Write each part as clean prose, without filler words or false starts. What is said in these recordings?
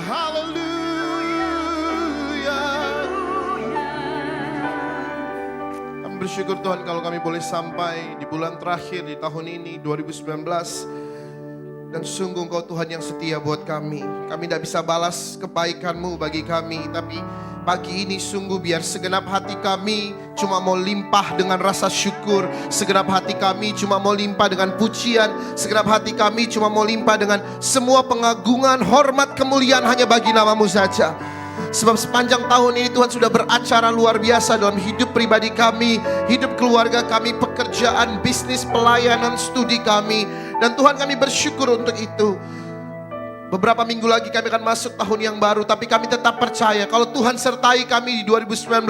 Haleluya. Kami bersyukur Tuhan kalau kami boleh sampai di bulan terakhir di tahun ini 2019. Dan sungguh Engkau Tuhan yang setia buat kami. Kami tidak bisa balas kebaikan-Mu bagi kami. Tapi pagi ini sungguh biar segenap hati kami cuma mau limpah dengan rasa syukur. Segenap hati kami cuma mau limpah dengan pujian. Segenap hati kami cuma mau limpah dengan semua pengagungan, hormat, kemuliaan hanya bagi nama-Mu saja. Sebab sepanjang tahun ini Tuhan sudah beracara luar biasa dalam hidup pribadi kami, hidup keluarga kami, pekerjaan, bisnis, pelayanan, studi kami. Dan Tuhan kami bersyukur untuk itu. Beberapa minggu lagi kami akan masuk tahun yang baru, tapi kami tetap percaya kalau Tuhan sertai kami di 2019,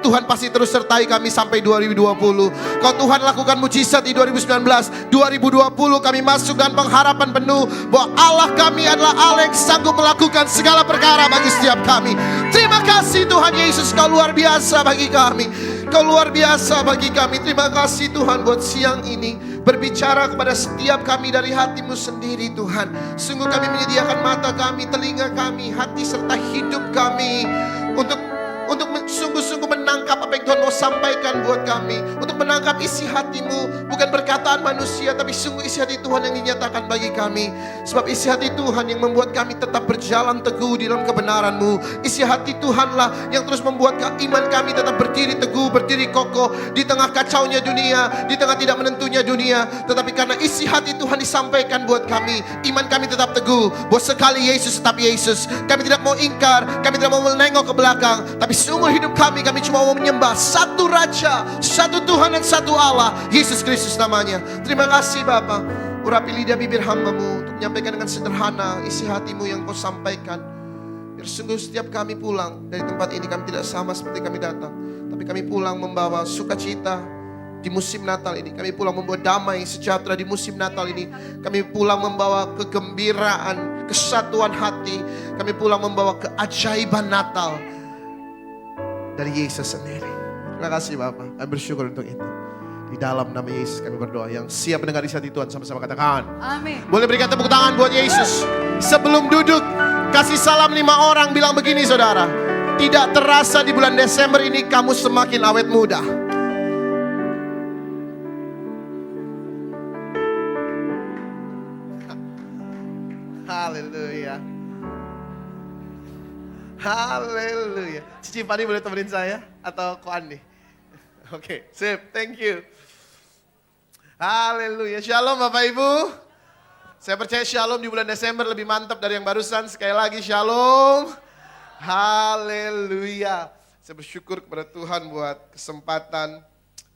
Tuhan pasti terus sertai kami sampai 2020. Kalau Tuhan lakukan mujizat di 2019, 2020 kami masuk dengan pengharapan penuh bahwa Allah kami adalah Allah yang sanggup melakukan segala perkara bagi setiap kami. Terima kasih Tuhan Yesus, Kau luar biasa bagi kami. Kau luar biasa bagi kami. Terima kasih Tuhan buat siang ini. Berbicara kepada setiap kami dari hati-Mu sendiri Tuhan. Sungguh kami menyediakan mata kami, telinga kami, hati serta hidup kami untuk sungguh-sungguh menangkap apa yang Tuhan mau sampaikan buat kami. Untuk menangkap isi hati-Mu, bukan perkataan manusia, tapi sungguh isi hati Tuhan yang dinyatakan bagi kami. Sebab isi hati Tuhan yang membuat kami tetap berjalan teguh di dalam kebenaran-Mu. Isi hati Tuhanlah yang terus membuat iman kami tetap berdiri teguh, berdiri kokoh di tengah kacaunya dunia, di tengah tidak menentunya dunia. Tetapi karena isi hati Tuhan disampaikan buat kami, iman kami tetap teguh bahwa sekali Yesus tetap Yesus. Kami tidak mau ingkar, kami tidak mau menengok ke belakang, tapi sungguh hidup kami cuma mau menyembah satu Raja, satu Tuhan dan satu Allah, Yesus Kristus namanya. Terima kasih Bapa. Urapi lidah bibir hamba-Mu untuk menyampaikan dengan sederhana isi hati-Mu yang Kau sampaikan. Biar sungguh setiap kami pulang dari tempat ini kami tidak sama seperti kami datang, tapi kami pulang membawa sukacita di musim Natal ini. Kami pulang membawa damai sejahtera di musim Natal ini. Kami pulang membawa kegembiraan, kesatuan hati. Kami pulang membawa keajaiban Natal dari Yesus sendiri. Terima kasih Bapak. Kami bersyukur untuk itu. Di dalam nama Yesus kami berdoa. Yang siap mendengar isi hati Tuhan sama-sama katakan Amin. Boleh berikan tepuk tangan buat Yesus. Sebelum duduk, kasih salam 5 orang. Bilang begini saudara, tidak terasa di bulan Desember ini kamu semakin awet muda. Haleluya. Haleluya. Cici Fani boleh temenin saya? Atau Ko Andi? Oke, sip, thank you. Haleluya. Shalom Bapak Ibu. Saya percaya shalom di bulan Desember lebih mantap dari yang barusan. Sekali lagi shalom. Haleluya. Saya bersyukur kepada Tuhan buat kesempatan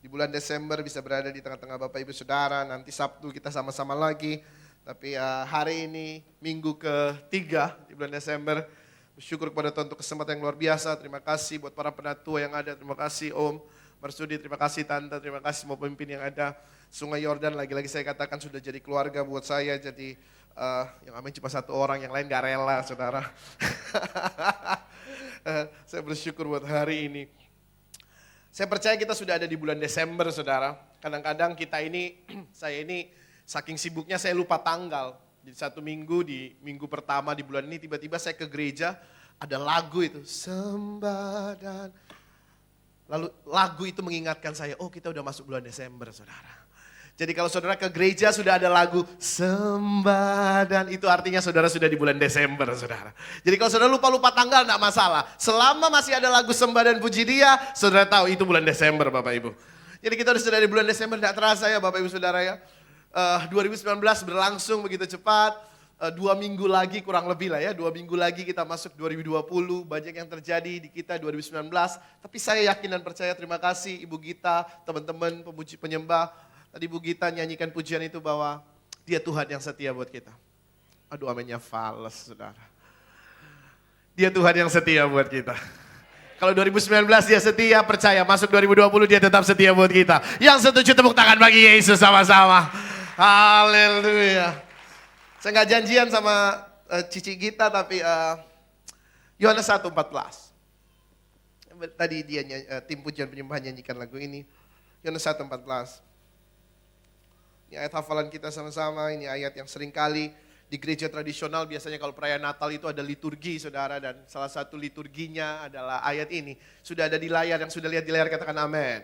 di bulan Desember bisa berada di tengah-tengah Bapak Ibu Saudara. Nanti Sabtu kita sama-sama lagi. Tapi hari ini minggu ketiga di bulan Desember. Bersyukur kepada Tuhan untuk kesempatan yang luar biasa. Terima kasih buat para penatua yang ada. Terima kasih Om Marsudi, terima kasih Tante, terima kasih semua pemimpin yang ada. Sungai Yordan lagi-lagi saya katakan sudah jadi keluarga buat saya. Jadi yang amin cuma satu orang, yang lain gak rela saudara. Saya bersyukur buat hari ini. Saya percaya kita sudah ada di bulan Desember saudara. Kadang-kadang kita ini, saya ini saking sibuknya saya lupa tanggal. Jadi satu minggu, di minggu pertama di bulan ini tiba-tiba saya ke gereja, ada lagu itu, sembah dan... Lalu lagu itu mengingatkan saya, oh kita udah masuk bulan Desember saudara. Jadi kalau saudara ke gereja sudah ada lagu, sembah dan itu artinya saudara sudah di bulan Desember saudara. Jadi kalau saudara lupa-lupa tanggal enggak masalah. Selama masih ada lagu sembah dan puji Dia, saudara tahu itu bulan Desember Bapak Ibu. Jadi kita sudah di bulan Desember, enggak terasa ya Bapak Ibu Saudara ya. 2019 berlangsung begitu cepat, 2 minggu lagi kurang lebih lah ya, 2 minggu lagi kita masuk 2020, banyak yang terjadi di kita 2019, tapi saya yakin dan percaya, terima kasih Ibu Gita, teman-teman pemuji penyembah, tadi Ibu Gita nyanyikan pujian itu bahwa Dia Tuhan yang setia buat kita. Aduh aminnya fals saudara. Dia Tuhan yang setia buat kita. Kalau 2019 Dia setia, percaya masuk 2020 Dia tetap setia buat kita. Yang setuju tepuk tangan bagi Yesus sama-sama. Haleluya. Saya nggak janjian sama Cici Gita, tapi Yohanes 1:14. Tadi dia tim pujian penyembahan nyanyikan lagu ini. Yohanes 1:14. Ini ayat hafalan kita sama-sama, ini ayat yang sering kali Di gereja tradisional biasanya kalau perayaan Natal itu ada liturgi, saudara. Dan salah satu liturginya adalah ayat ini. Sudah ada di layar, yang sudah lihat di layar katakan amin.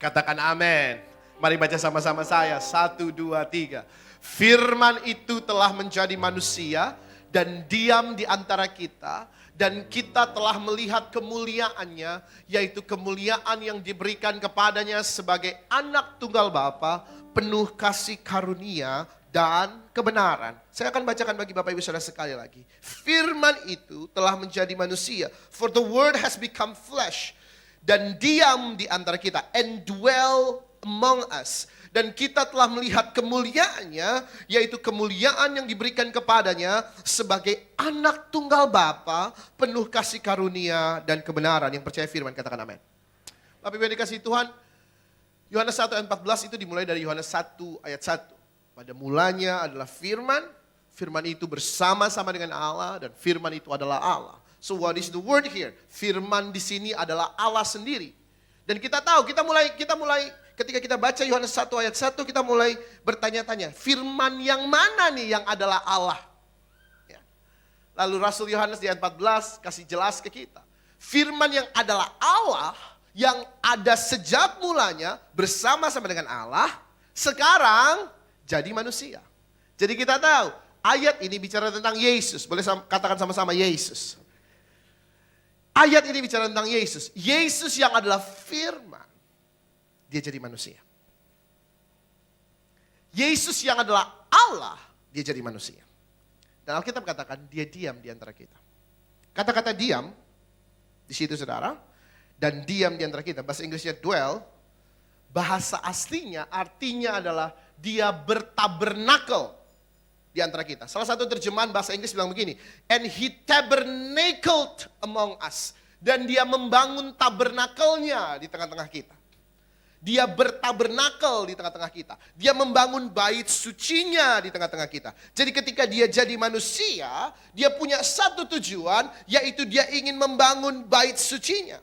Katakan amin. Mari baca sama-sama saya. 1, 2, 3. Firman itu telah menjadi manusia dan diam di antara kita. Dan kita telah melihat kemuliaannya, yaitu kemuliaan yang diberikan kepadanya sebagai anak tunggal Bapa, penuh kasih karunia dan kebenaran. Saya akan bacakan bagi Bapak Ibu Saudara sekali lagi. Firman itu telah menjadi manusia. For the word has become flesh. Dan diam di antara kita. And dwell among us. Dan kita telah melihat kemuliaannya, yaitu kemuliaan yang diberikan kepadanya sebagai anak tunggal Bapa, penuh kasih karunia dan kebenaran. Yang percaya firman katakan amin. Bapak Ibu yang dikasihi Tuhan, Yohanes 1 ayat 14 itu dimulai dari Yohanes 1 ayat 1. Pada mulanya adalah firman, firman itu bersama-sama dengan Allah dan firman itu adalah Allah. So what is the word here? Firman di sini adalah Allah sendiri. Dan kita tahu, kita mulai ketika kita baca Yohanes 1 ayat 1, kita mulai bertanya-tanya, firman yang mana nih yang adalah Allah? Ya. Lalu Rasul Yohanes di ayat 14 kasih jelas ke kita. Firman yang adalah Allah, yang ada sejak mulanya bersama-sama dengan Allah, sekarang jadi manusia. Jadi kita tahu, ayat ini bicara tentang Yesus. Boleh katakan sama-sama Yesus. Ayat ini bicara tentang Yesus. Yesus yang adalah firman. Dia jadi manusia. Yesus yang adalah Allah, dia jadi manusia. Dan Alkitab katakan dia diam di antara kita. Kata-kata diam di situ saudara, dan diam di antara kita. Bahasa Inggrisnya dwell, bahasa aslinya artinya adalah dia bertabernakel di antara kita. Salah satu terjemahan bahasa Inggris bilang begini, and he tabernacled among us. Dan dia membangun tabernakelnya di tengah-tengah kita. Dia bertabernakel di tengah-tengah kita. Dia membangun bait sucinya di tengah-tengah kita. Jadi ketika dia jadi manusia, dia punya satu tujuan, yaitu dia ingin membangun bait sucinya.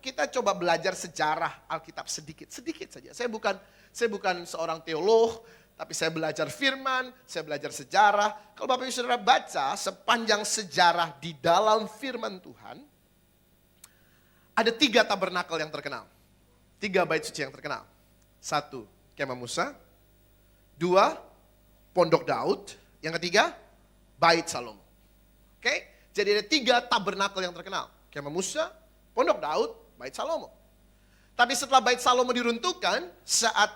Kita coba belajar sejarah Alkitab sedikit saja. Saya bukan seorang teolog, tapi saya belajar firman, saya belajar sejarah. Kalau Bapak Ibu Saudara baca sepanjang sejarah di dalam firman Tuhan, ada 3 tabernakel yang terkenal. 3 bait suci yang terkenal. 1, Kemah Musa. 2, Pondok Daud. Yang ketiga, Bait Salomo. Oke? Jadi ada 3 tabernakel yang terkenal. Kemah Musa, Pondok Daud, Bait Salomo. Tapi setelah Bait Salomo diruntuhkan, saat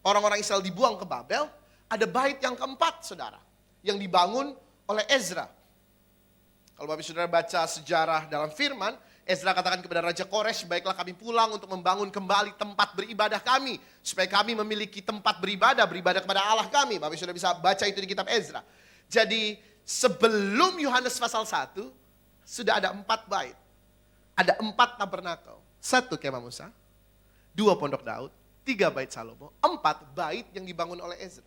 orang-orang Israel dibuang ke Babel, ada bait yang keempat, saudara. Yang dibangun oleh Ezra. Kalau Bapak Saudara baca sejarah dalam firman, Ezra katakan kepada Raja Kores, baiklah kami pulang untuk membangun kembali tempat beribadah kami. Supaya kami memiliki tempat beribadah kepada Allah kami. Bapak Saudara bisa baca itu di kitab Ezra. Jadi sebelum Yohanes pasal 1, sudah ada 4 bait. Ada 4 tabernakel. 1 Kemah Musa, 2 Pondok Daud, 3 Bait Salomo, 4 bait yang dibangun oleh Ezra.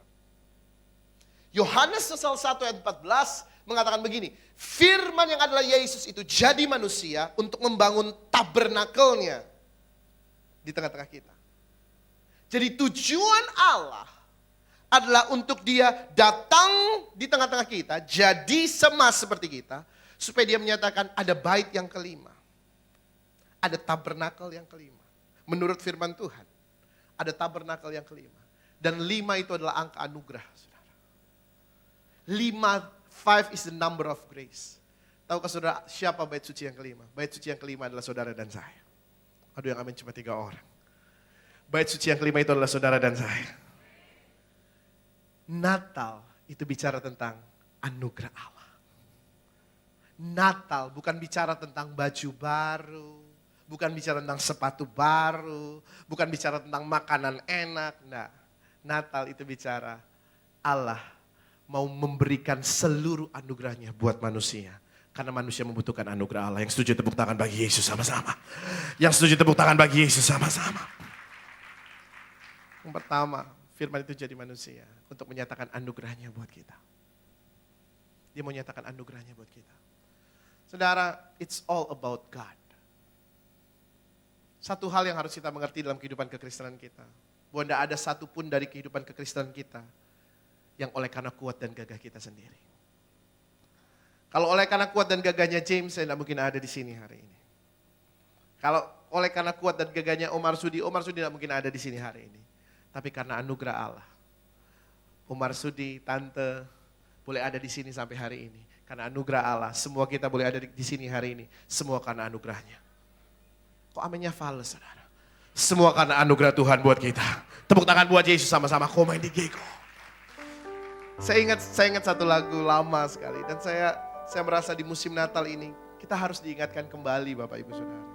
Yohanes pasal 1 ayat 14 mengatakan begini, firman yang adalah Yesus itu jadi manusia untuk membangun tabernakelnya di tengah-tengah kita. Jadi tujuan Allah adalah untuk dia datang di tengah-tengah kita, jadi sama seperti kita, supaya dia menyatakan ada bait yang kelima. Ada tabernakel yang kelima. Menurut firman Tuhan, ada tabernakel yang kelima. Dan 5 itu adalah angka anugerah, saudara. 5 is the number of grace. Tahukah saudara siapa bait suci yang kelima? Bait suci yang kelima adalah saudara dan saya. Aduh yang amin cuma 3 orang. Bait suci yang kelima itu adalah saudara dan saya. Natal itu bicara tentang anugerah Allah. Natal bukan bicara tentang baju baru, bukan bicara tentang sepatu baru, bukan bicara tentang makanan enak. Nah, Natal itu bicara Allah mau memberikan seluruh anugerahnya buat manusia. Karena manusia membutuhkan anugerah Allah. Yang setuju tepuk tangan bagi Yesus sama-sama. Yang setuju tepuk tangan bagi Yesus sama-sama. Yang pertama, firman itu jadi manusia untuk menyatakan anugerahnya buat kita. Dia mau menyatakan anugerahnya buat kita. Saudara, it's all about God. Satu hal yang harus kita mengerti dalam kehidupan kekristenan kita. Bahwa tidak ada satupun dari kehidupan kekristenan kita yang oleh karena kuat dan gagah kita sendiri. Kalau oleh karena kuat dan gagahnya James, saya tidak mungkin ada di sini hari ini. Kalau oleh karena kuat dan gagahnya Omar Sudi tidak mungkin ada di sini hari ini. Tapi karena anugerah Allah, Omar Sudi, Tante, boleh ada di sini sampai hari ini. Karena anugerah Allah, semua kita boleh ada di sini hari ini. Semua karena anugerahnya. Kok aminnya fals, saudara? Semua karena anugerah Tuhan buat kita. Tepuk tangan buat Yesus sama-sama. Komen di Geko. Saya ingat satu lagu lama sekali. Dan saya merasa di musim Natal ini, kita harus diingatkan kembali Bapak Ibu Saudara.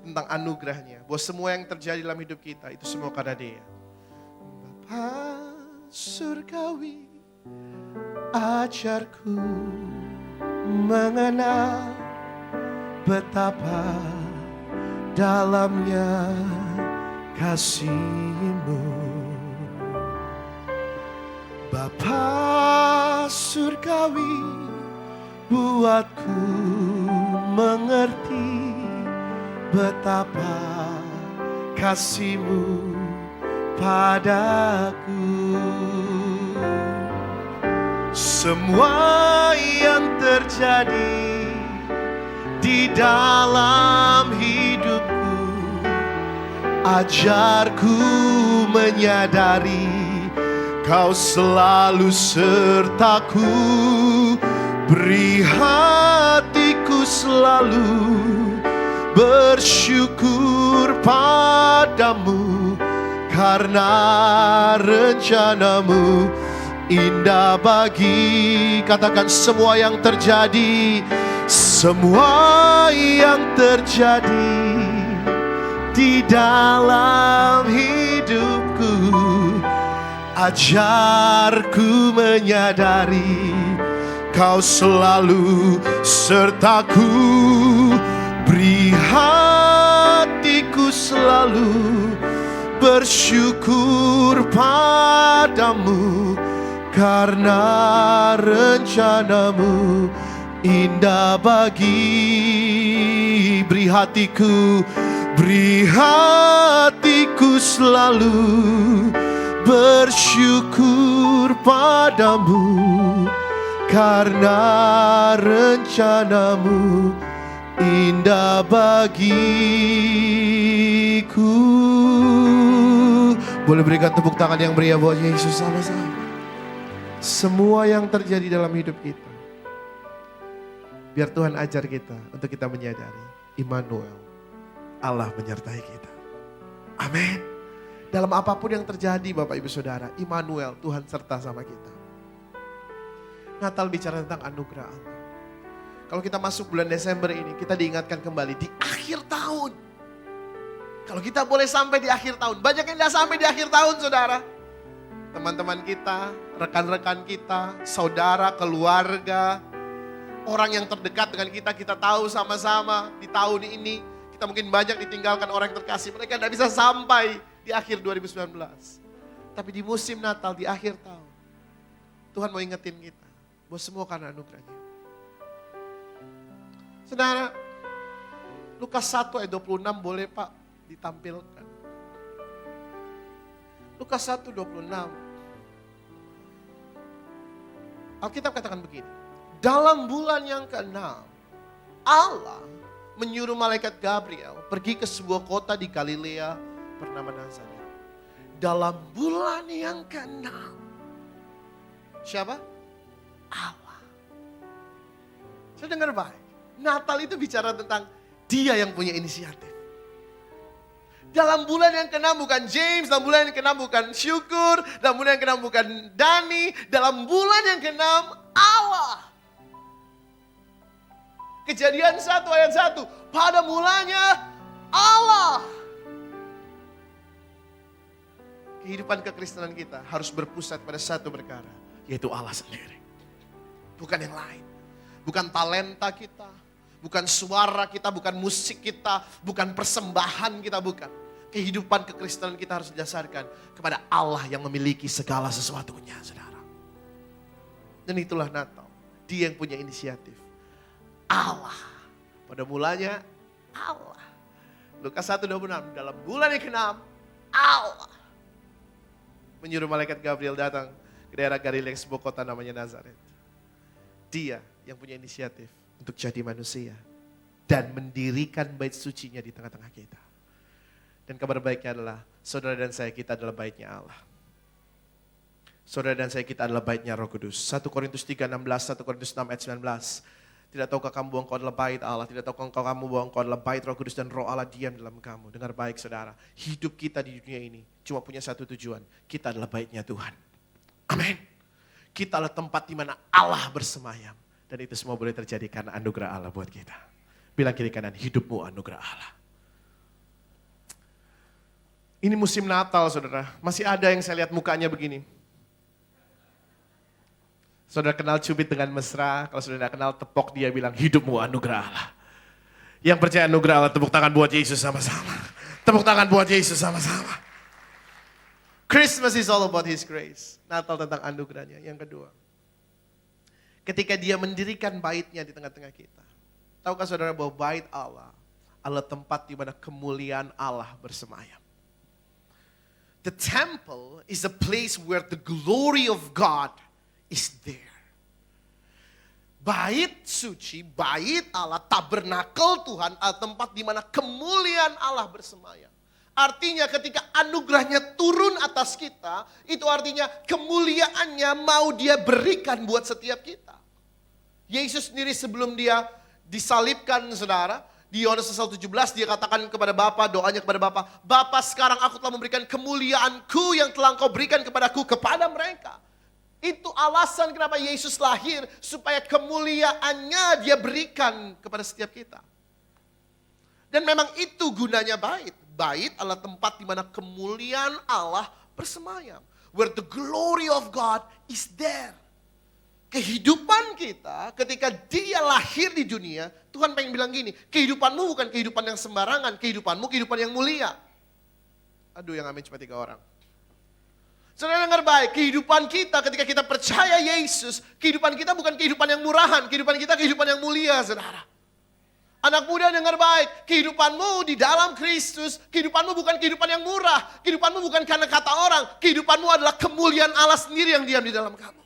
Tentang anugerahnya. Bahwa semua yang terjadi dalam hidup kita, itu semua karena Dia. Bapa surgawi, ajarku mengenal betapa dalamnya kasih-Mu. Bapa surgawi, buatku mengerti betapa kasih-Mu padaku. Semua yang terjadi di dalam hidupku, ajarku menyadari Kau selalu sertaku. Beri hatiku selalu bersyukur padamu, karena rencanamu indah bagi, katakan semua yang terjadi, semua yang terjadi di dalam hidupku, ajarku menyadari Kau selalu sertaku. Beri hatiku selalu bersyukur padamu, karena rencanamu indah bagi. Beri hatiku selalu bersyukur padamu, karena rencanamu indah bagiku. Boleh berikan tepuk tangan yang meriah buat Yesus sama-sama. Semua yang terjadi dalam hidup kita, biar Tuhan ajar kita untuk kita menyadari Immanuel, Allah menyertai kita. Amin. Dalam apapun yang terjadi Bapak Ibu Saudara, Immanuel, Tuhan serta sama kita. Natal bicara tentang anugerah Allah. Kalau kita masuk bulan Desember ini, kita diingatkan kembali di akhir tahun. Kalau kita boleh sampai di akhir tahun, banyak yang tidak sampai di akhir tahun saudara. Teman-teman kita, rekan-rekan kita, saudara, keluarga, orang yang terdekat dengan kita, kita tahu sama-sama di tahun ini, kita mungkin banyak ditinggalkan orang yang terkasih. Mereka tidak bisa sampai di akhir 2019. Tapi di musim Natal, di akhir tahun, Tuhan mau ingetin kita, bahwa semua karena anugerahnya. Saudara, Lukas 1 ayat 26 boleh Pak ditampilkan. Lukas 1 26. Alkitab katakan begini. Dalam bulan yang ke-6, Allah menyuruh malaikat Gabriel pergi ke sebuah kota di Galilea bernama Nazaret. Dalam bulan yang ke-6. Siapa? Allah. Saya dengar baik. Natal itu bicara tentang Dia yang punya inisiatif. Dalam bulan yang ke-6 bukan James, dalam bulan yang ke-6 bukan Syukur, dalam bulan yang ke-6 bukan Dani, dalam bulan yang ke-6 Allah. Kejadian 1 ayat 1, pada mulanya Allah. Kehidupan kekristenan kita harus berpusat pada satu perkara, yaitu Allah sendiri. Bukan yang lain. Bukan talenta kita, bukan suara kita, bukan musik kita, bukan persembahan kita, bukan. Kehidupan kekristenan kita harus didasarkan kepada Allah yang memiliki segala sesuatunya, saudara. Dan itulah Natal. Dia yang punya inisiatif. Allah. Pada mulanya Allah. Lukas 1:26, dalam bulan yang ke-6, Allah menyuruh malaikat Gabriel datang ke daerah Galilea, sebuah kota namanya Nazaret. Dia yang punya inisiatif untuk jadi manusia dan mendirikan bait sucinya di tengah-tengah kita. Dan kabar baiknya adalah, saudara dan saya, kita adalah baitnya Allah. Saudara dan saya, kita adalah baitnya Roh Kudus. 1 Korintus 3:16, 1 Korintus 6 ayat 19. Tidak tahukah kamu bahwa engkau adalah bait Allah? Tidak tahukah kamu bahwa engkau adalah bait Roh Kudus dan Roh Allah diam dalam kamu? Dengar baik saudara, hidup kita di dunia ini cuma punya satu tujuan. Kita adalah baitnya Tuhan. Amin. Kita adalah tempat di mana Allah bersemayam. Dan itu semua boleh terjadi karena anugerah Allah buat kita. Bilang kiri kanan, hidupmu anugerah Allah. Ini musim Natal saudara, masih ada yang saya lihat mukanya begini. Saudara kenal cubit dengan mesra, kalau saudara tidak kenal tepok dia bilang hidupmu anugerah Allah. Yang percaya anugerah Allah tepuk tangan buat Yesus sama-sama. Tepuk tangan buat Yesus sama-sama. Christmas is all about His grace. Natal tentang anugerahnya. Yang kedua, ketika dia mendirikan baitnya di tengah-tengah kita. Tahukah saudara bahwa bait Allah adalah tempat di mana kemuliaan Allah bersemayam. The temple is a place where the glory of God is there. Bait suci, bait Allah, tabernakel Tuhan adalah tempat di mana kemuliaan Allah bersemayam. Artinya ketika anugerahnya turun atas kita, itu artinya kemuliaannya mau dia berikan buat setiap kita. Yesus sendiri sebelum dia disalibkan saudara, di Yohanes pasal 17 dia katakan kepada Bapa, doanya kepada Bapa, Bapa sekarang aku telah memberikan kemuliaanku yang telah engkau berikan kepadaku kepada mereka. Itu alasan kenapa Yesus lahir, supaya kemuliaannya dia berikan kepada setiap kita. Dan memang itu gunanya bait. Bait adalah tempat di mana kemuliaan Allah bersemayam. Where the glory of God is there. Kehidupan kita ketika dia lahir di dunia, Tuhan pengen bilang gini, kehidupanmu bukan kehidupan yang sembarangan, kehidupanmu kehidupan yang mulia. Aduh yang amin cuma 3 orang. Saudara dengar baik, kehidupan kita ketika kita percaya Yesus, kehidupan kita bukan kehidupan yang murahan, kehidupan kita kehidupan yang mulia, saudara. Anak muda dengar baik, kehidupanmu di dalam Kristus, kehidupanmu bukan kehidupan yang murah, kehidupanmu bukan karena kata orang, kehidupanmu adalah kemuliaan Allah sendiri yang diam di dalam kamu.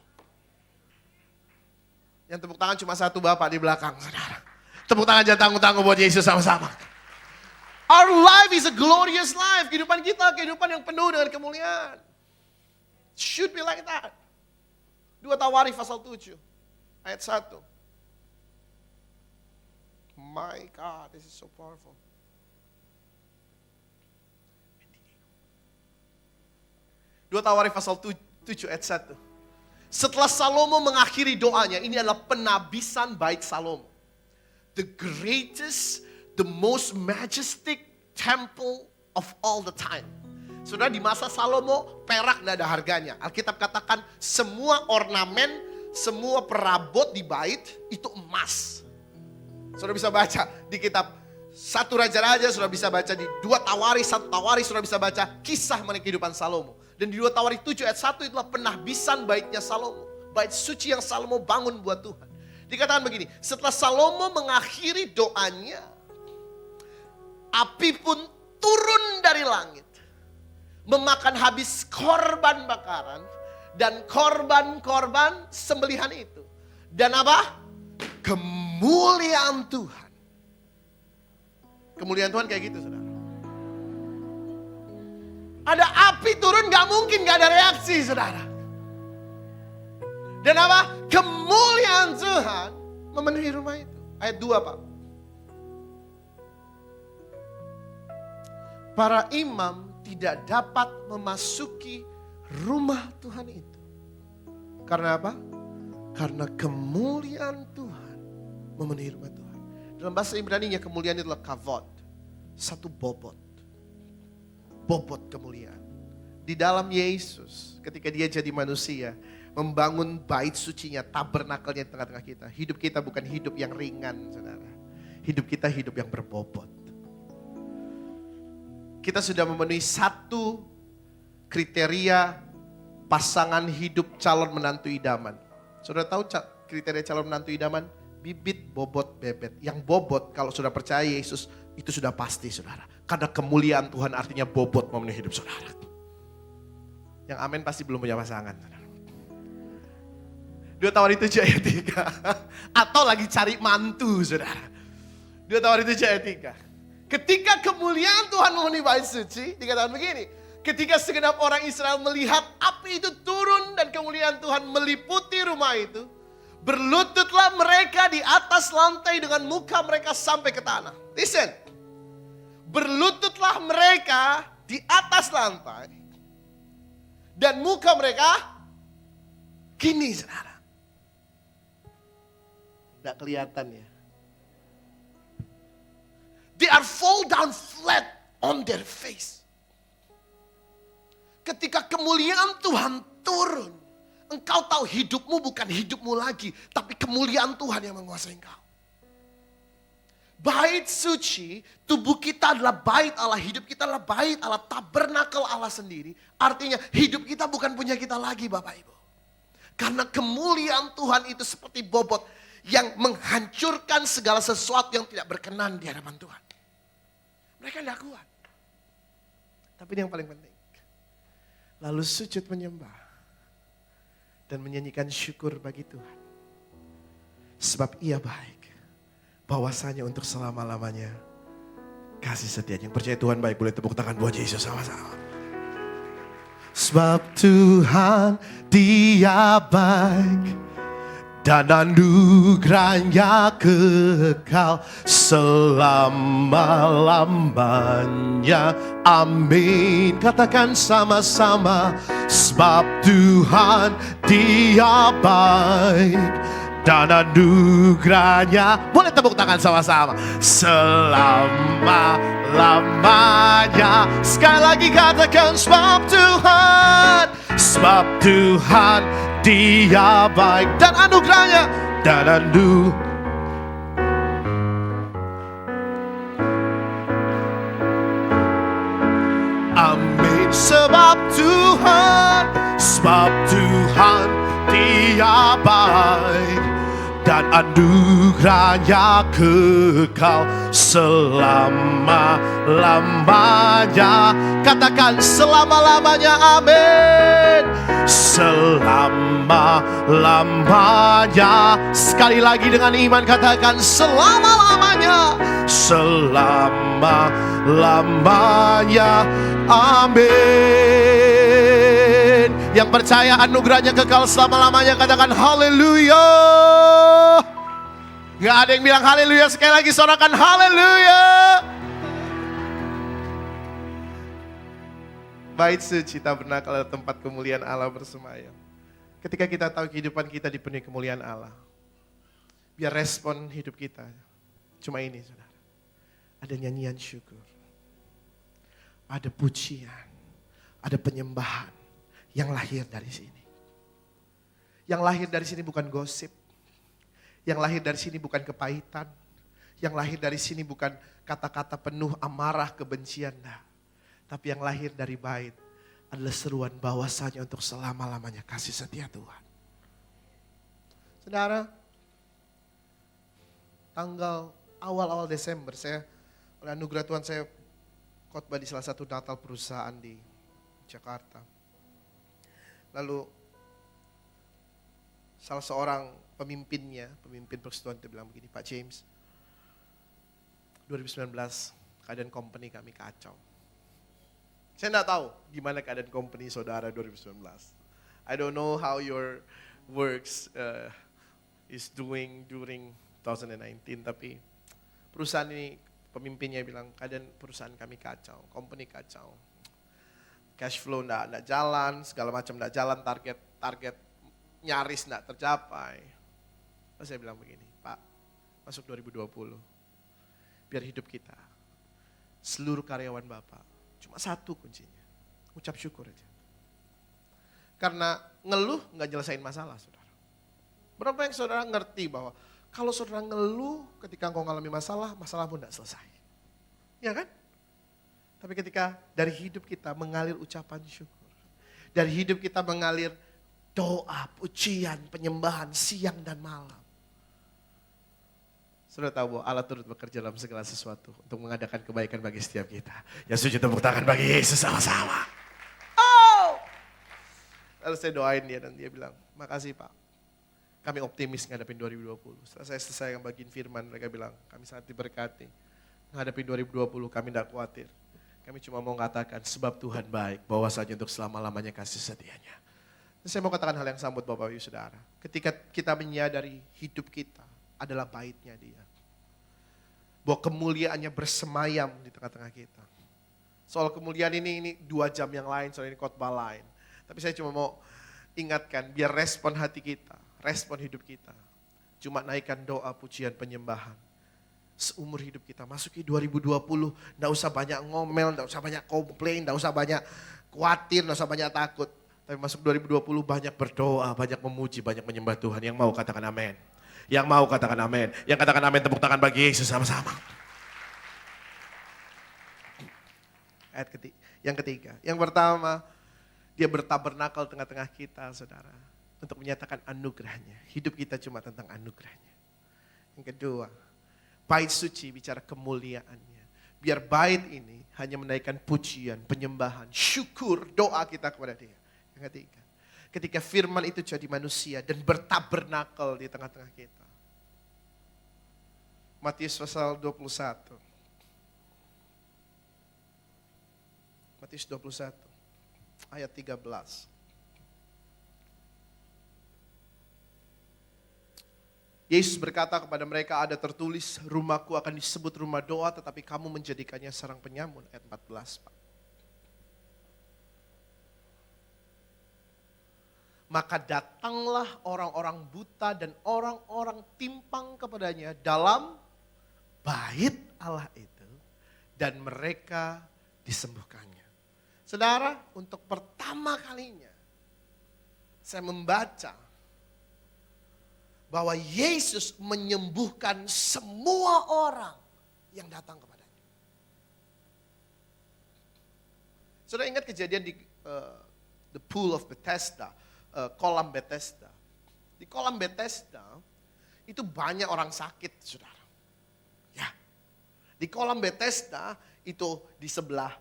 Yang tepuk tangan cuma satu bapak di belakang, saudara. Tepuk tangan jangan tangguh-tangguh buat Yesus sama-sama. Our life is a glorious life, kehidupan kita kehidupan yang penuh dengan kemuliaan. Should be like that. 2 Tawarikh pasal 7 ayat 1. My God, this is so powerful. 2 Tawarikh pasal 7 ayat 1. Setelah Salomo mengakhiri doanya, ini adalah penabisan bait Salomo. The greatest, the most majestic temple of all the time. Saudara, di masa Salomo perak tidak ada harganya. Alkitab katakan semua ornamen, semua perabot di bait itu emas. Saudara bisa baca di kitab 1 Raja-Raja, saudara bisa baca di 2 Tawarikh, 1 Tawarikh, saudara bisa baca kisah mengenai kehidupan Salomo. Dan di 2 Tawarikh 7 ayat 1 itulah penahbisan baitnya Salomo. Bait suci yang Salomo bangun buat Tuhan. Dikatakan begini, setelah Salomo mengakhiri doanya, api pun turun dari langit. Memakan habis korban bakaran dan korban-korban sembelihan itu. Dan apa? Kemuliaan Tuhan. Kemuliaan Tuhan kayak gitu, saudara. Ada api turun gak mungkin gak ada reaksi, saudara. Dan apa? Kemuliaan Tuhan memenuhi rumah itu. Ayat 2 Pak. Para imam tidak dapat memasuki rumah Tuhan itu. Karena apa? Karena kemuliaan Tuhan memenuhi rumah Tuhan. Dalam bahasa Ibrani-nya kemuliaan itu adalah kavod. Satu bobot. Bobot kemuliaan. Di dalam Yesus, ketika dia jadi manusia, membangun bait sucinya, tabernakelnya di tengah-tengah kita. Hidup kita bukan hidup yang ringan, saudara. Hidup kita hidup yang berbobot. Kita sudah memenuhi satu kriteria pasangan hidup calon menantu idaman. Saudara tahu kriteria calon menantu idaman? Bibit, bobot, bebet. Yang bobot kalau sudah percaya Yesus itu sudah pasti, saudara. Karena kemuliaan Tuhan artinya bobot memenuhi hidup saudara. Yang amin pasti belum punya pasangan, saudara. 2 Tawarik 7 ayat 3. Atau lagi cari mantu, saudara. 2 Tawarik 7 ayat 3. Ketika kemuliaan Tuhan memenuhi bait suci, dikatakan begini. Ketika segenap orang Israel melihat api itu turun dan kemuliaan Tuhan meliputi rumah itu, berlututlah mereka di atas lantai dengan muka mereka sampai ke tanah. Listen. Berlututlah mereka di atas lantai dan muka mereka gini, saudara. Tidak kelihatan ya. They are fall down flat on their face. Ketika kemuliaan Tuhan turun, engkau tahu hidupmu bukan hidupmu lagi, tapi kemuliaan Tuhan yang menguasai engkau. Bait suci, tubuh kita adalah bait Allah, hidup kita adalah bait Allah, tabernakel Allah sendiri. Artinya hidup kita bukan punya kita lagi, Bapak Ibu. Karena kemuliaan Tuhan itu seperti bobot yang menghancurkan segala sesuatu yang tidak berkenan di hadapan Tuhan. Mereka tidak kuat. Tapi ini yang paling penting. Lalu sujud menyembah dan menyanyikan syukur bagi Tuhan. Sebab Ia baik, bahwasanya untuk selama-lamanya kasih setia. Yang percaya Tuhan baik, boleh tepuk tangan buat Yesus sama-sama. Sebab Tuhan Dia baik dan anugerahnya kekal selama-lamanya. Amin. Katakan sama-sama. Sebab Tuhan Dia baik dan anugerahnya. Boleh tepuk tangan sama-sama. Selama-lamanya. Sekali lagi katakan sebab Tuhan. Sebab Tuhan Dia baik dan anugerahnya dan amin. Sebab Tuhan Dia baik dan anugerahnya kekal selama-lamanya. Katakan selama-lamanya, amin. Selama-lamanya. Sekali lagi dengan iman katakan selama-lamanya. Selama-lamanya, amin. Yang percaya anugerahnya kekal selama-lamanya katakan haleluya. Gak ada yang bilang haleluya, sekali lagi sorakan haleluya. Bait suci tabernakel adalah tempat kemuliaan Allah bersemayam. Ketika kita tahu kehidupan kita dipenuhi kemuliaan Allah, biar respon hidup kita cuma ini, saudara. Ada nyanyian syukur, ada pujian, ada penyembahan yang lahir dari sini. Yang lahir dari sini bukan gosip, yang lahir dari sini bukan kepahitan, yang lahir dari sini bukan kata-kata penuh amarah, kebencian, tapi yang lahir dari bait adalah seruan bahwasanya untuk selama-lamanya kasih setia Tuhan. Saudara, tanggal awal-awal Desember saya oleh anugerah Tuhan saya khotbah di salah satu Natal perusahaan di Jakarta. Lalu salah seorang pemimpin persekutuan itu bilang begini, Pak James, 2019 keadaan company kami kacau. Saya tidak tahu gimana keadaan company saudara 2019. I don't know how your works is doing during 2019, tapi perusahaan ini pemimpinnya bilang keadaan perusahaan kami kacau, company kacau. Cash flow enggak jalan, segala macam enggak jalan, target nyaris enggak tercapai. Lalu saya bilang begini, Pak, masuk 2020, biar hidup kita, seluruh karyawan Bapak, cuma satu kuncinya, ucap syukur aja. Karena ngeluh enggak nyelesain masalah, saudara. Berapa yang saudara ngerti bahwa kalau saudara ngeluh ketika engkau mengalami masalah, masalah pun enggak selesai. Ya kan? Tapi ketika dari hidup kita mengalir ucapan syukur. Dari hidup kita mengalir doa, pujian, penyembahan siang dan malam. Saudara tahu bahwa Allah turut bekerja dalam segala sesuatu untuk mengadakan kebaikan bagi setiap kita. Yang sujud tepuk tangan bagi Yesus sama-sama. Oh! Lalu saya doain dia dan dia bilang, makasih Pak. Kami optimis ngadepin 2020. Setelah saya selesai bagian firman, mereka bilang, kami sangat diberkati. Ngadepin 2020, kami tidak khawatir. Kami cuma mau katakan, sebab Tuhan baik, bawa saja untuk selama-lamanya kasih setianya. Dan saya mau katakan hal yang sama buat Bapak Ibu Saudara. Ketika kita menyadari hidup kita adalah baitnya Dia. Bahwa kemuliaannya bersemayam di tengah-tengah kita. Soal kemuliaan ini 2 jam yang lain, soal ini khotbah lain. Tapi saya cuma mau ingatkan, biar respon hati kita, respon hidup kita. Cuma naikkan doa, pujian, penyembahan. Seumur hidup kita, masuki 2020, enggak usah banyak ngomel, enggak usah banyak komplain, enggak usah banyak khawatir, enggak usah banyak takut. Tapi masuk 2020 banyak berdoa, banyak memuji, banyak menyembah Tuhan. Yang mau katakan amin. Yang mau katakan amin. Yang katakan amin, tepuk tangan bagi Yesus sama-sama. Yang ketiga, yang pertama, Dia bertabernakal tengah-tengah kita, saudara. Untuk menyatakan anugerahnya. Hidup kita cuma tentang anugerahnya. Yang kedua, bait suci bicara kemuliaannya. Biar bait ini hanya menaikkan pujian, penyembahan, syukur, doa kita kepada Dia. Yang ketiga, ketika firman itu jadi manusia dan bertabernakal di tengah-tengah kita. Matius pasal 21. Matius 21 ayat 13. Yesus berkata kepada mereka, ada tertulis, rumahku akan disebut rumah doa, tetapi kamu menjadikannya sarang penyamun. Ayat 14, Pak. Maka datanglah orang-orang buta dan orang-orang timpang kepadanya dalam bait Allah itu, dan mereka disembuhkannya. Saudara, untuk pertama kalinya saya membaca bahwa Yesus menyembuhkan semua orang yang datang kepadanya. Saudara ingat kejadian di the pool of Bethesda, kolam Bethesda. Di kolam Bethesda itu banyak orang sakit, saudara. Ya, di kolam Bethesda itu di sebelah,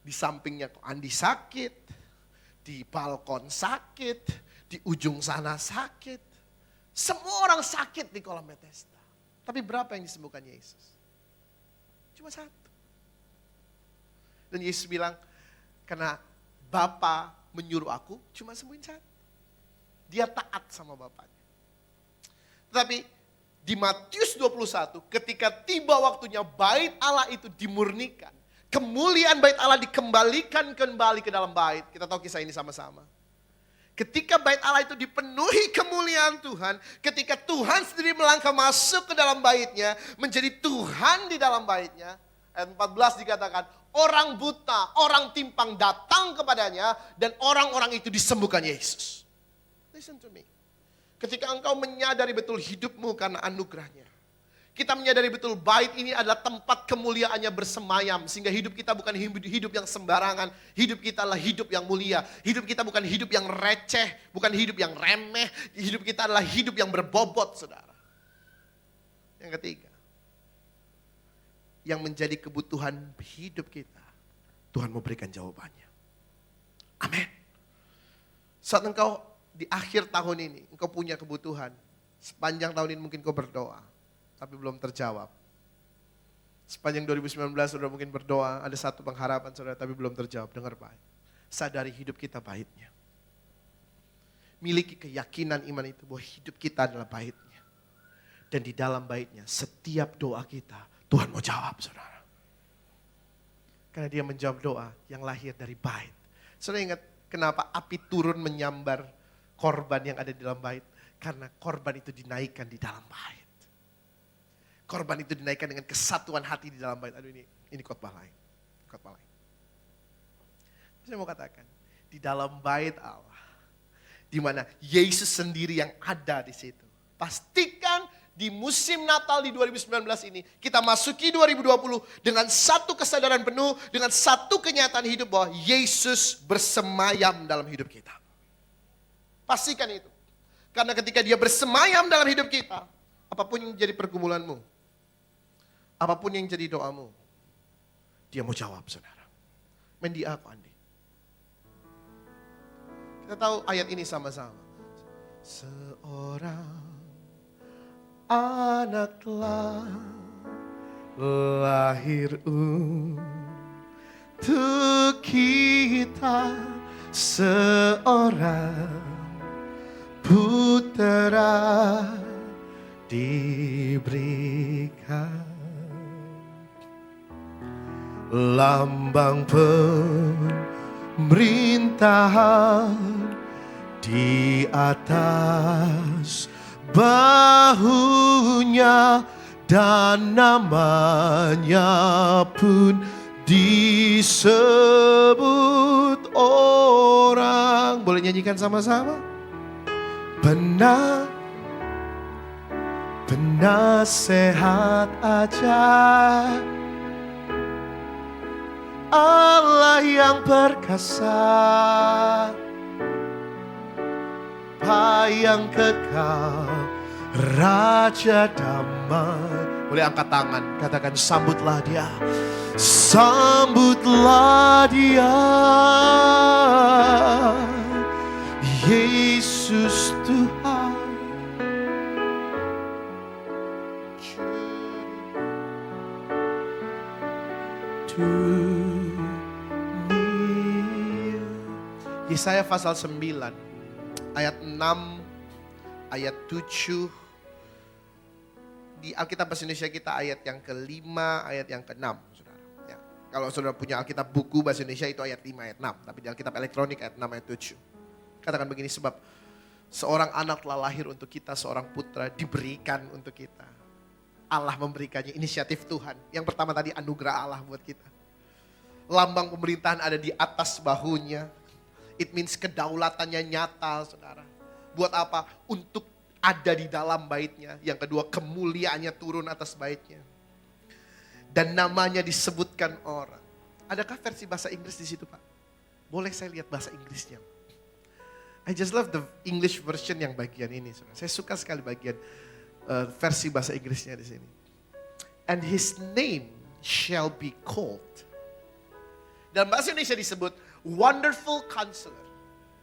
di sampingnya Andi sakit, di balkon sakit, di ujung sana sakit. Semua orang sakit di kolam Bethesda. Tapi berapa yang disembuhkan Yesus? Cuma 1. Dan Yesus bilang, karena Bapa menyuruh aku, cuma sembuhin 1. Dia taat sama Bapaknya. Tetapi di Matius 21, ketika tiba waktunya bait Allah itu dimurnikan, kemuliaan bait Allah dikembalikan kembali ke dalam bait. Kita tahu kisah ini sama-sama. Ketika bait Allah itu dipenuhi kemuliaan Tuhan, ketika Tuhan sendiri melangkah masuk ke dalam baitnya, menjadi Tuhan di dalam baitnya, ayat 14 dikatakan, orang buta, orang timpang datang kepadanya, dan orang-orang itu disembuhkan Yesus. Listen to me. Ketika engkau menyadari betul hidupmu karena anugerahnya, kita menyadari betul bait ini adalah tempat kemuliaannya bersemayam. Sehingga hidup kita bukan hidup yang sembarangan. Hidup kita adalah hidup yang mulia. Hidup kita bukan hidup yang receh. Bukan hidup yang remeh. Hidup kita adalah hidup yang berbobot, saudara. Yang ketiga. Yang menjadi kebutuhan hidup kita. Tuhan mau berikan jawabannya. Amin. Saat engkau di akhir tahun ini, engkau punya kebutuhan. Sepanjang tahun ini mungkin kau berdoa. Tapi belum terjawab. Sepanjang 2019 saudara mungkin berdoa, ada satu pengharapan saudara tapi belum terjawab. Dengar baik. Sadari hidup kita baitnya. Miliki keyakinan iman itu bahwa hidup kita adalah baitnya. Dan di dalam baitnya setiap doa kita Tuhan mau jawab, saudara. Karena Dia menjawab doa yang lahir dari bait. Saudara ingat kenapa api turun menyambar korban yang ada di dalam bait? Karena korban itu dinaikkan di dalam bait. Korban itu dinaikkan dengan kesatuan hati di dalam bait. Aduh ini khotbah lain. Khotbah lain. Saya mau katakan, di dalam bait Allah, di mana Yesus sendiri yang ada di situ. Pastikan di musim Natal di 2019 ini, kita masuki 2020 dengan satu kesadaran penuh, dengan satu kenyataan hidup bahwa Yesus bersemayam dalam hidup kita. Pastikan itu. Karena ketika Dia bersemayam dalam hidup kita, apapun yang jadi pergumulanmu, apapun yang jadi doamu, Dia mau jawab, saudara. Mendi aku, Andi. Kita tahu ayat ini sama-sama. Seorang anak telah lahir untuk kita, seorang putera diberikan, lambang pemerintahan di atas bahunya, dan namanya pun disebut orang. Boleh nyanyikan sama-sama? Penasehat ajaib, Allah yang perkasa, yang kekal, Raja damai. Boleh angkat tangan, katakan sambutlah dia. Sambutlah dia, Yesus Tuhan. Yesaya pasal 9 ayat 6, ayat 7. Di Alkitab Bahasa Indonesia kita ayat yang ke-5, ayat yang ke-6. Saudara. Ya. Kalau saudara punya Alkitab buku Bahasa Indonesia itu ayat 5, ayat 6. Tapi di Alkitab elektronik ayat 6, ayat 7. Katakan begini, sebab seorang anak telah lahir untuk kita, seorang putra diberikan untuk kita. Allah memberikannya, inisiatif Tuhan. Yang pertama tadi anugerah Allah buat kita. Lambang pemerintahan ada di atas bahunya. It means kedaulatannya nyata, saudara. Buat apa? Untuk ada di dalam baitnya. Yang kedua, kemuliaannya turun atas baitnya. Dan namanya disebutkan orang. Adakah versi bahasa Inggris di situ, Pak? Boleh saya lihat bahasa Inggrisnya? I just love the English version yang bagian ini, saudara. Saya suka sekali bagian versi bahasa Inggrisnya di sini. And his name shall be called. Dalam bahasa Indonesia disebut Wonderful Counselor,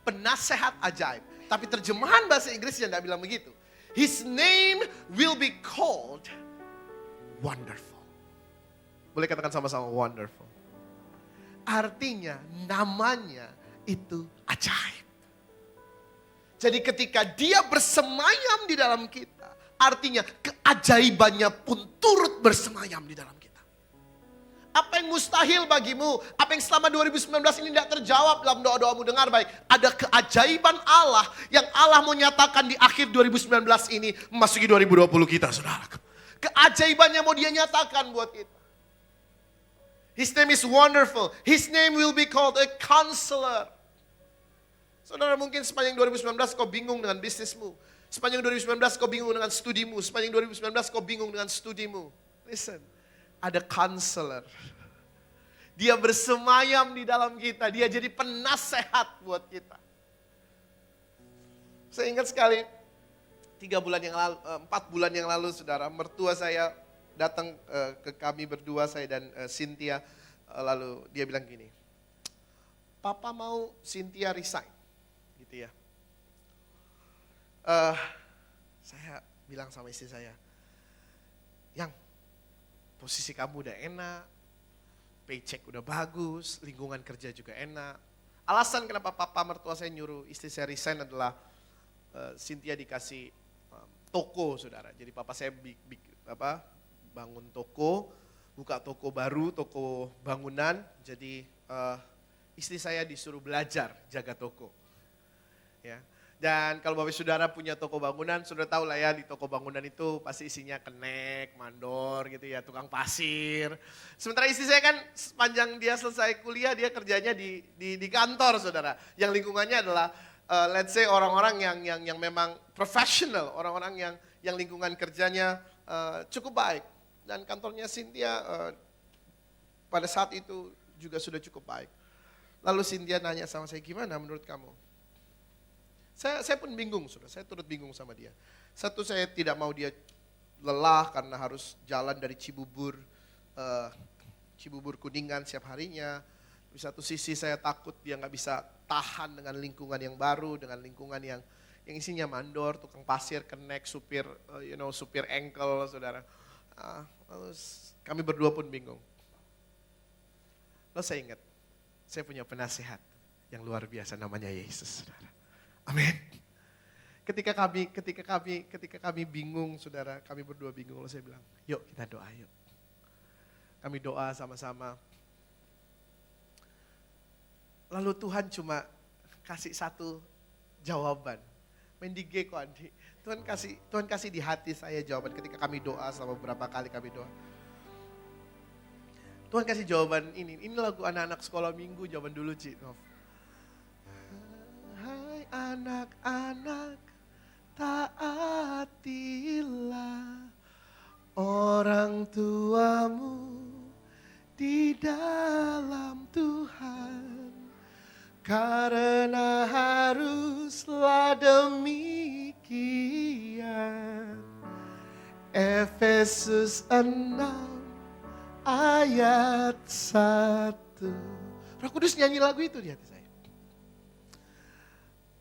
penasehat ajaib. Tapi terjemahan bahasa Inggrisnya tidak bilang begitu. His name will be called Wonderful. Boleh katakan sama-sama wonderful. Artinya namanya itu ajaib. Jadi ketika dia bersemayam di dalam kita, artinya keajaibannya pun turut bersemayam di dalam kita. Apa yang mustahil bagimu, apa yang selama 2019 ini tidak terjawab dalam doa-doamu, dengar baik. Ada keajaiban Allah yang Allah mau nyatakan di akhir 2019 ini memasuki 2020 kita, saudara. Keajaibannya mau dia nyatakan buat kita. His name is wonderful. His name will be called a counselor. Saudara, mungkin sepanjang 2019 kau bingung dengan bisnismu. Sepanjang 2019 kau bingung dengan studimu. Sepanjang 2019 kau bingung dengan studimu. Listen. Ada counselor. Dia bersemayam di dalam kita. Dia jadi penasehat buat kita. Saya ingat sekali 4 bulan yang lalu, saudara, mertua saya datang ke kami berdua, saya dan Cynthia. Lalu dia bilang gini, Papa mau Cynthia resign. Gitu ya. Saya bilang sama istri saya, Yang, posisi kamu udah enak, paycheck udah bagus, lingkungan kerja juga enak. Alasan kenapa papa mertua saya nyuruh istri saya resign adalah Cynthia dikasih toko, saudara. Jadi papa saya bangun toko, buka toko baru, toko bangunan. Jadi istri saya disuruh belajar jaga toko. Ya. Dan kalau bapak saudara punya toko bangunan, sudah tahu lah ya, di toko bangunan itu pasti isinya kenek, mandor gitu ya, tukang pasir. Sementara istri saya kan sepanjang dia selesai kuliah, dia kerjanya di kantor, saudara. Yang lingkungannya adalah let's say orang-orang yang memang professional, orang-orang yang lingkungan kerjanya cukup baik. Dan kantornya Cynthia pada saat itu juga sudah cukup baik. Lalu Cynthia nanya sama saya, gimana menurut kamu? Saya pun bingung, saudara. Saya turut bingung sama dia. Satu, saya tidak mau dia lelah karena harus jalan dari Cibubur Kuningan setiap harinya. Di satu sisi saya takut dia nggak bisa tahan dengan lingkungan yang baru, dengan lingkungan yang yang isinya mandor, tukang pasir, kenek, supir, supir engkel, saudara. Lalu kami berdua pun bingung. Lalu saya ingat, saya punya penasihat yang luar biasa namanya Yesus, saudara. Amin. Ketika kami bingung, saudara, kami berdua bingung, lalu saya bilang, yuk kita doa yuk. Kami doa sama-sama. Lalu Tuhan cuma kasih satu jawaban. Mendige kok Andi. Tuhan kasih di hati saya jawaban ketika kami doa, selama beberapa kali kami doa. Tuhan kasih jawaban ini. Ini lagu anak-anak sekolah minggu zaman dulu, Ci. Hai anak-anak, taatilah orang tuamu di dalam Tuhan. Karena haruslah demikian. Efesus 6 ayat 1. Roh Kudus nyanyi lagu itu di hati saya.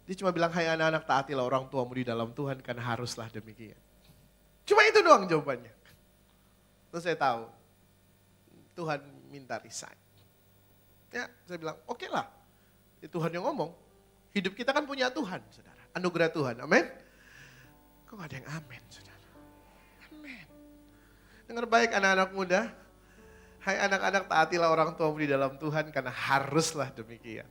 Dia cuma bilang, hai anak-anak taatilah orang tuamu di dalam Tuhan karena haruslah demikian. Cuma itu doang jawabannya. Terus saya tahu, Tuhan minta resign. Ya, saya bilang, oke lah. Tuhan yang ngomong, hidup kita kan punya Tuhan, saudara. Anugerah Tuhan, amin. Kok gak ada yang amin, saudara? Amin. Dengar baik anak-anak muda. Hai anak-anak taatilah orang tuamu di dalam Tuhan karena haruslah demikian.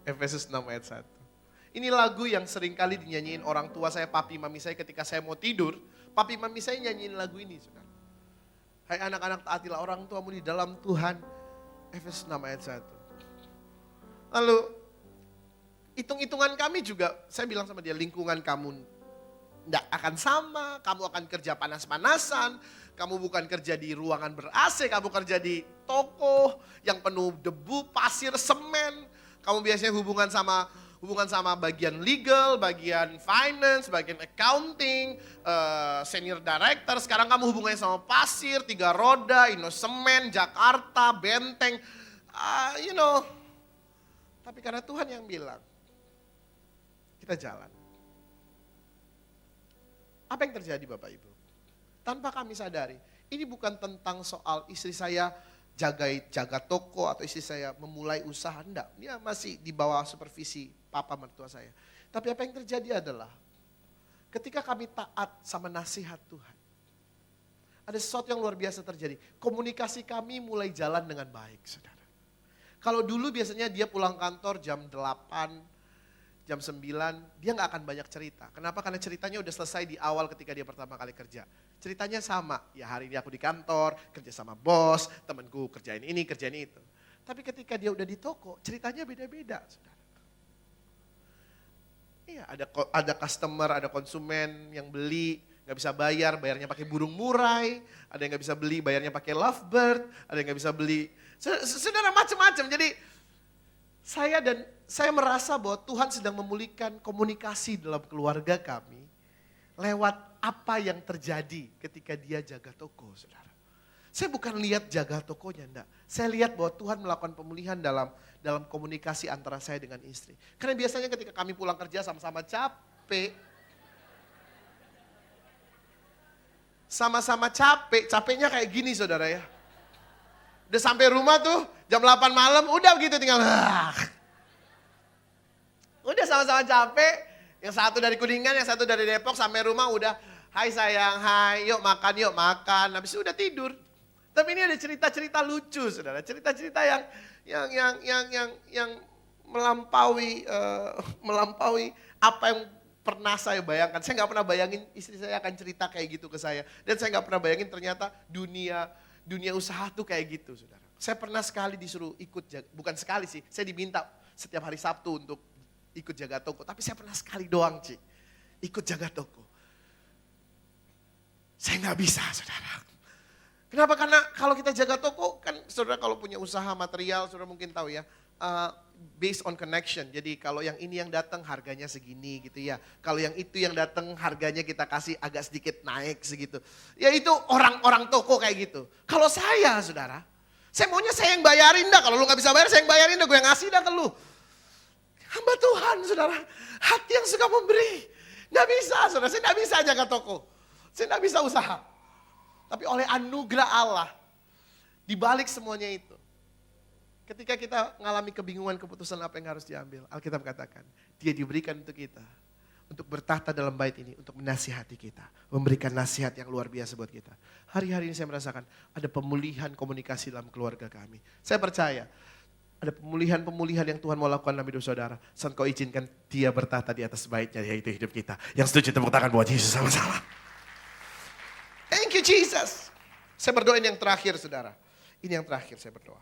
Efesus 6 ayat 1. Ini lagu yang sering kali dinyanyiin orang tua saya, papi mami saya ketika saya mau tidur. Papi mami saya nyanyiin lagu ini, saudara. Hai anak-anak taatilah orang tuamu di dalam Tuhan. Efesus 6 ayat 1. Lalu hitung-hitungan kami juga, saya bilang sama dia, lingkungan kamu tidak akan sama, kamu akan kerja panas-panasan, kamu bukan kerja di ruangan ber-AC, kamu kerja di toko yang penuh debu, pasir, semen, kamu biasanya hubungan sama bagian legal, bagian finance, bagian accounting, senior director, sekarang kamu hubungannya sama pasir, 3 roda, semen, Jakarta, Benteng, tapi karena Tuhan yang bilang, kita jalan. Apa yang terjadi Bapak Ibu? Tanpa kami sadari, ini bukan tentang soal istri saya jaga toko atau istri saya memulai usaha, enggak. Dia masih di bawah supervisi papa mertua saya. Tapi apa yang terjadi adalah, ketika kami taat sama nasihat Tuhan, ada sesuatu yang luar biasa terjadi. Komunikasi kami mulai jalan dengan baik, saudara. Kalau dulu biasanya dia pulang kantor jam 8, jam 9, dia gak akan banyak cerita. Kenapa? Karena ceritanya udah selesai di awal ketika dia pertama kali kerja. Ceritanya sama, ya hari ini aku di kantor, kerja sama bos, temanku kerjain ini, kerjain itu. Tapi ketika dia udah di toko, ceritanya beda-beda, saudara. Iya, ada customer, ada konsumen yang beli, gak bisa bayar, bayarnya pakai burung murai. Ada yang gak bisa beli, bayarnya pakai lovebird. Ada yang gak bisa beli, saudara macam-macam. Jadi saya merasa bahwa Tuhan sedang memulihkan komunikasi dalam keluarga kami lewat apa yang terjadi ketika dia jaga toko, saudara. Saya bukan lihat jaga tokonya, enggak. Saya lihat bahwa Tuhan melakukan pemulihan dalam komunikasi antara saya dengan istri. Karena biasanya ketika kami pulang kerja sama-sama capek, capeknya kayak gini saudara ya. Udah sampai rumah tuh jam 8 malam, udah begitu tinggal. Udah sama-sama capek, yang satu dari Kuningan, yang satu dari Depok, sampai rumah udah, hai sayang, hai, yuk makan, habis itu udah tidur. Tapi ini ada cerita-cerita lucu, saudara, cerita-cerita yang melampaui apa yang pernah saya bayangkan. Saya nggak pernah bayangin istri saya akan cerita kayak gitu ke saya, dan saya nggak pernah bayangin ternyata dunia usaha tuh kayak gitu, saudara. Saya pernah sekali disuruh ikut, bukan sekali sih, saya diminta setiap hari Sabtu untuk ikut jaga toko. Tapi saya pernah sekali doang, Ci, ikut jaga toko. Saya nggak bisa, saudara. Kenapa? Karena kalau kita jaga toko, kan saudara kalau punya usaha material, saudara mungkin tahu ya, based on connection. Jadi kalau yang ini yang datang harganya segini gitu ya. Kalau yang itu yang datang harganya kita kasih agak sedikit naik segitu. Ya itu orang-orang toko kayak gitu. Kalau saya, saudara, saya maunya saya yang bayarin dah. Kalau lu gak bisa bayar, saya yang bayarin dah. Gue yang ngasih dah ke lu. Hamba Tuhan, saudara. Hati yang suka memberi. Nggak bisa, saudara. Saya nggak bisa jaga toko. Saya nggak bisa usaha. Tapi oleh anugerah Allah, di balik semuanya itu, ketika kita mengalami kebingungan keputusan apa yang harus diambil, Alkitab katakan, dia diberikan untuk kita, untuk bertahta dalam bait ini, untuk menasihati kita, memberikan nasihat yang luar biasa buat kita. Hari-hari ini saya merasakan ada pemulihan komunikasi dalam keluarga kami. Saya percaya, ada pemulihan yang Tuhan mau lakukan dalam hidup saudara. Saat kau izinkan dia bertahta di atas baitnya, yaitu hidup kita. Yang setuju tepuk tangan buat Yesus sama-sama. Thank you Jesus. Saya berdoa ini yang terakhir saudara. Ini yang terakhir saya berdoa.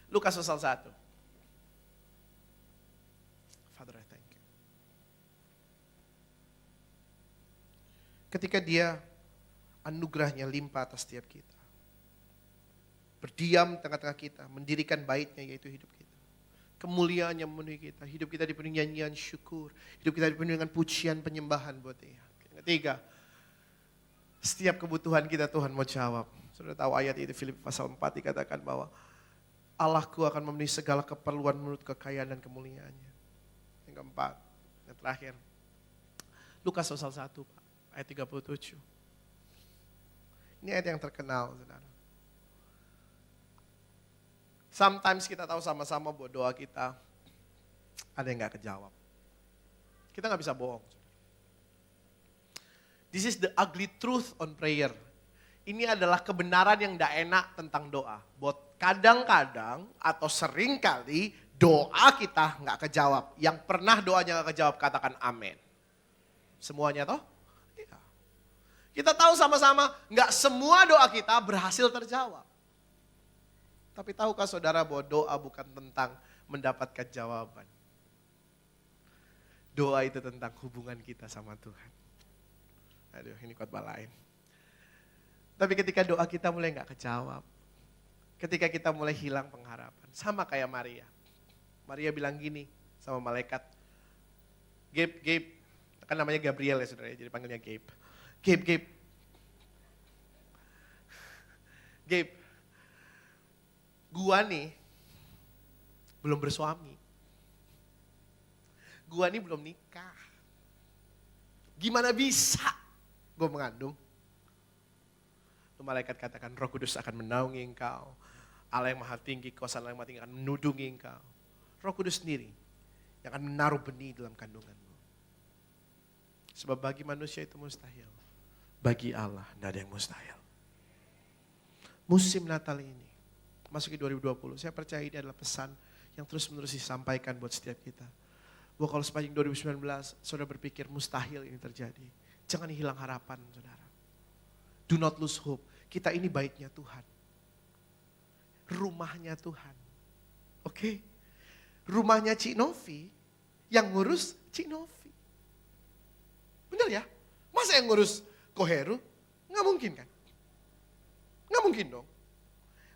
Lukas pasal 1. Father, I thank you. Ketika dia anugerahnya limpah atas setiap kita. Berdiam tengah-tengah kita, mendirikan baitnya yaitu hidup kita. Kemuliaannya memenuhi kita, hidup kita dipenuhi nyanyian syukur, hidup kita dipenuhi dengan pujian penyembahan buat dia. Yang ketiga, setiap kebutuhan kita Tuhan mau jawab. Saudara tahu ayat itu Filipi pasal 4 dikatakan bahwa Allahku akan memenuhi segala keperluan menurut kekayaan dan kemuliaannya. Yang keempat, yang terakhir. Lukas pasal 1 ayat 37. Ini ayat yang terkenal saudara. Sometimes kita tahu sama-sama bahwa doa kita ada yang gak kejawab. Kita gak bisa bohong. This is the ugly truth on prayer. Ini adalah kebenaran yang gak enak tentang doa. Buat kadang-kadang atau sering kali doa kita gak kejawab. Yang pernah doanya gak kejawab katakan amin. Semuanya toh? Iya. Kita tahu sama-sama gak semua doa kita berhasil terjawab. Tapi tahukah saudara bahwa doa bukan tentang mendapatkan jawaban. Doa itu tentang hubungan kita sama Tuhan. Aduh ini khotbah lain. Tapi ketika doa kita mulai gak kejawab. Ketika kita mulai hilang pengharapan. Sama kayak Maria. Maria bilang gini sama malaikat. Gabe. Kan namanya Gabriel ya saudara, jadi panggilnya Gabe. Gabe. Gua nih belum bersuami. Gua nih belum nikah. Gimana bisa gua mengandung? Lalu malaikat katakan Roh Kudus akan menaungi engkau. Allah yang maha tinggi, kuasa Allah yang maha tinggi akan menudungi engkau. Roh Kudus sendiri yang akan menaruh benih dalam kandunganmu. Sebab bagi manusia itu mustahil. Bagi Allah tidak ada yang mustahil. Musim Natal ini masuki 2020, saya percaya ini adalah pesan yang terus-menerus disampaikan buat setiap kita. Bahwa kalau sepanjang 2019, saudara berpikir mustahil ini terjadi. Jangan hilang harapan, saudara. Do not lose hope. Kita ini baitnya Tuhan. Rumahnya Tuhan. Oke? Rumahnya Cik Novi, yang ngurus Cik Novi. Benar ya? Masa yang ngurus Koheru? Nggak mungkin kan? Nggak mungkin dong.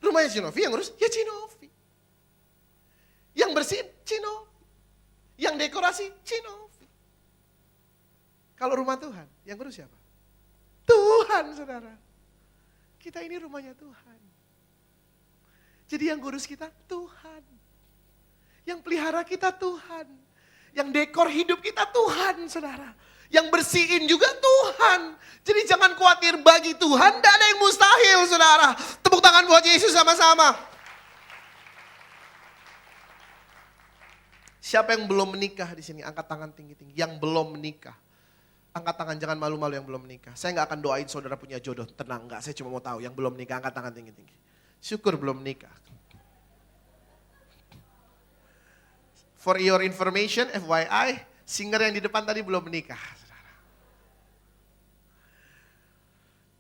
Rumahnya Cinovi yang ngurus, ya Cinovi. Yang bersihin, Cinovi. Yang dekorasi, Cinovi. Kalau rumah Tuhan, yang ngurus siapa? Tuhan, saudara. Kita ini rumahnya Tuhan. Jadi yang ngurus kita, Tuhan. Yang pelihara kita, Tuhan. Yang dekor hidup kita, Tuhan, saudara. Yang bersihin juga Tuhan. Jadi jangan khawatir, bagi Tuhan tidak ada yang mustahil saudara. Tepuk tangan buat Yesus sama-sama. Siapa yang belum menikah di sini? Angkat tangan tinggi-tinggi. Yang belum menikah. Angkat tangan, jangan malu-malu yang belum menikah. Saya gak akan doain saudara punya jodoh. Tenang, enggak. Saya cuma mau tahu yang belum menikah. Angkat tangan tinggi-tinggi. Syukur belum menikah. For your information, FYI, singer yang di depan tadi belum menikah.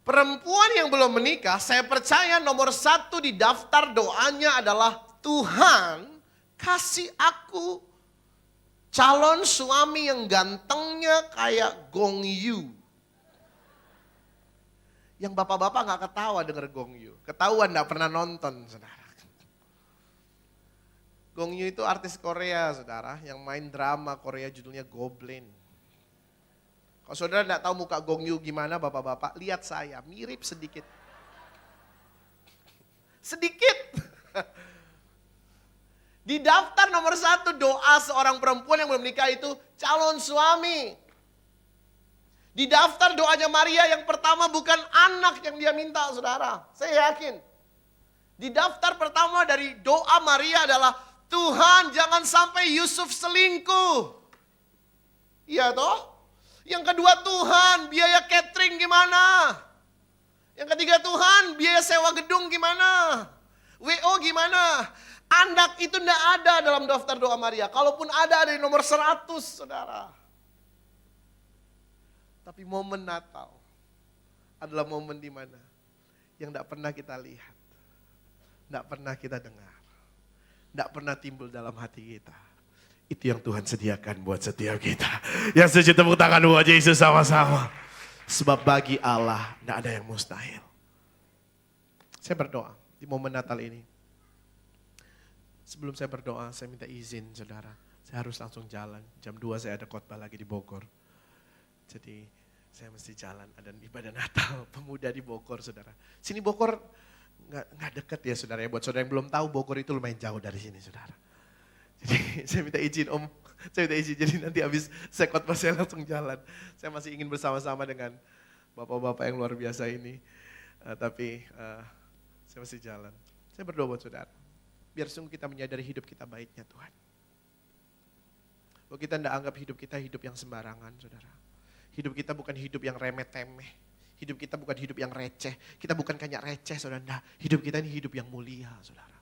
Perempuan yang belum menikah, saya percaya nomor 1 di daftar doanya adalah Tuhan kasih aku calon suami yang gantengnya kayak Gong Yu. Yang bapak-bapak gak ketawa denger Gong Yu. Ketahuan gak pernah nonton saudara. Gong Yu itu artis Korea saudara, yang main drama Korea judulnya Goblin. Kalau saudara tidak tahu muka Gong Yu gimana bapak-bapak, lihat saya, mirip sedikit. Sedikit. Di daftar nomor 1 doa seorang perempuan yang belum menikah itu calon suami. Di daftar doanya Maria yang pertama bukan anak yang dia minta, saudara. Saya yakin. Di daftar pertama dari doa Maria adalah, Tuhan jangan sampai Yusuf selingkuh. Iya toh? Yang kedua, Tuhan biaya catering gimana? Yang ketiga, Tuhan biaya sewa gedung gimana? WO gimana? Anak itu tidak ada dalam daftar doa Maria. Kalaupun ada di nomor 100, saudara. Tapi momen Natal adalah momen di mana yang tidak pernah kita lihat, tidak pernah kita dengar, tidak pernah timbul dalam hati kita. Itu yang Tuhan sediakan buat setiap kita. Yang setuju tepuk tangan buat Yesus sama-sama. Sebab bagi Allah tidak ada yang mustahil. Saya berdoa di momen Natal ini. Sebelum saya berdoa, saya minta izin saudara. Saya harus langsung jalan. Jam 2 saya ada khotbah lagi di Bogor. Jadi saya mesti jalan. Ada ibadah Natal pemuda di Bogor saudara. Sini Bogor nggak dekat ya saudara. Buat saudara yang belum tahu Bogor itu lumayan jauh dari sini saudara. Jadi saya minta izin Om. Saya minta izin. Jadi nanti habis saya khotbah saya langsung jalan. Saya masih ingin bersama-sama dengan bapak-bapak yang luar biasa ini. Tapi saya mesti jalan. Saya berdoa buat saudara. Biar sungguh kita menyadari hidup kita baiknya Tuhan. Bahwa kita tidak anggap hidup kita hidup yang sembarangan saudara. Hidup kita bukan hidup yang remeh-temeh. Hidup kita bukan hidup yang receh. Kita bukan kayak receh saudara. Nah, hidup kita ini hidup yang mulia saudara.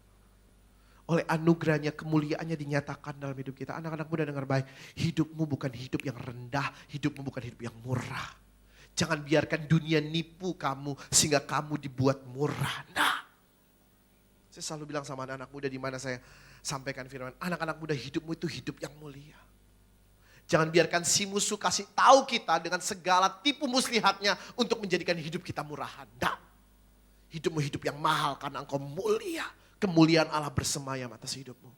Oleh anugerahnya, kemuliaannya dinyatakan dalam hidup kita. Anak-anak muda dengar baik. Hidupmu bukan hidup yang rendah. Hidupmu bukan hidup yang murah. Jangan biarkan dunia nipu kamu sehingga kamu dibuat murah. Nah. Saya selalu bilang sama anak-anak muda di mana saya sampaikan firman, anak-anak muda hidupmu itu hidup yang mulia. Jangan biarkan si musuh kasih tahu kita dengan segala tipu muslihatnya untuk menjadikan hidup kita murahan. Nah, hidupmu hidup yang mahal karena engkau mulia. Kemuliaan Allah bersemayam atas hidupmu.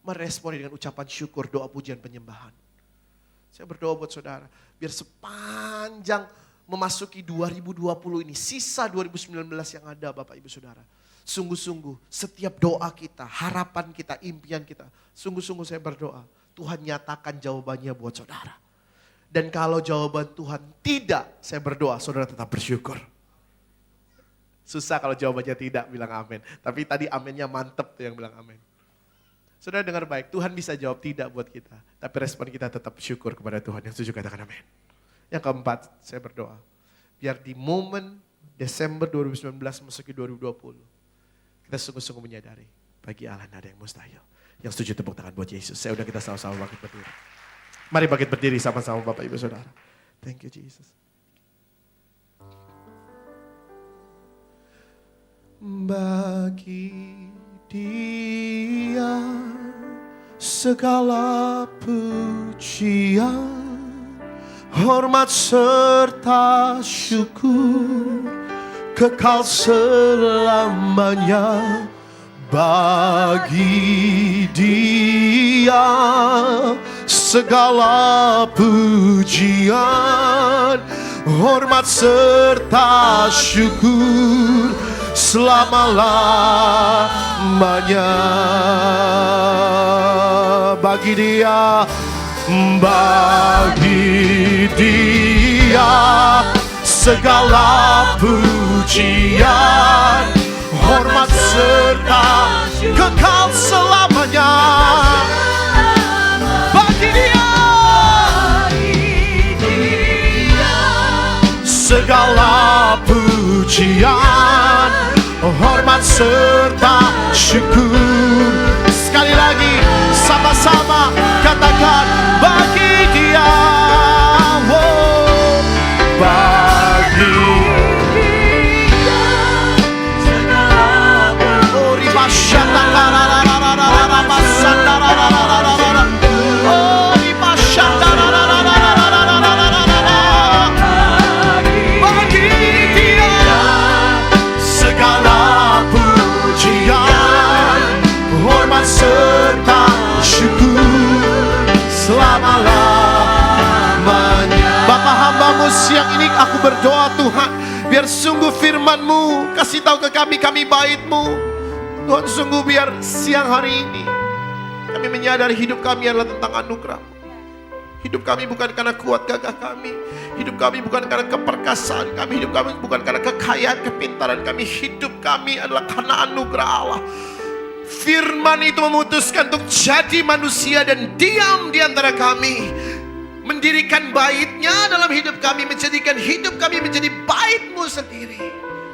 Meresponi dengan ucapan syukur, doa pujian, penyembahan. Saya berdoa buat saudara, biar sepanjang memasuki 2020 ini, sisa 2019 yang ada Bapak Ibu Saudara. Sungguh-sungguh setiap doa kita, harapan kita, impian kita. Sungguh-sungguh saya berdoa, Tuhan nyatakan jawabannya buat saudara. Dan kalau jawaban Tuhan tidak, saya berdoa saudara tetap bersyukur. Susah kalau jawabannya tidak, bilang amin. Tapi tadi aminnya mantep tuh yang bilang amin. Saudara dengar baik, Tuhan bisa jawab tidak buat kita. Tapi respon kita tetap syukur kepada Tuhan. Yang setuju katakan amin. Yang keempat, saya berdoa. Biar di momen Desember 2019 memasuki 2020. Kita sungguh-sungguh menyadari, bagi Allah tidak ada yang mustahil. Yang setuju tepuk tangan buat Yesus. Saya udah kita sama-sama bangkit berdiri. Mari bangkit berdiri sama-sama Bapak Ibu Saudara. Thank you Jesus. Bagi Dia segala pujian, hormat serta syukur kekal selamanya. Bagi Dia segala pujian, hormat serta syukur selama-lamanya. Bagi Dia, bagi Dia segala pujian, hormat serta kekal selamanya. Bagi Dia segala pujian, hormat serta syukur. Sekali lagi sama-sama katakan, bagi Dia, oh, bagi segala pujian, hormat serta syukur selama-lamanya. Bapa, hamba-Mu siang ini aku berdoa Tuhan, biar sungguh firman-Mu kasih tahu ke kami, kami bait-Mu. Tuhan, sungguh biar siang hari ini Kami menyadari hidup kami adalah tentang anugerah. Hidup kami bukan karena kuat gagah kami. Hidup kami bukan karena keperkasaan kami. Hidup kami bukan karena kekayaan, kepintaran kami. Hidup kami adalah karena anugerah Allah. Firman itu memutuskan untuk jadi manusia dan diam di antara kami. Mendirikan baitnya dalam hidup kami. Menjadikan hidup kami menjadi baitmu sendiri.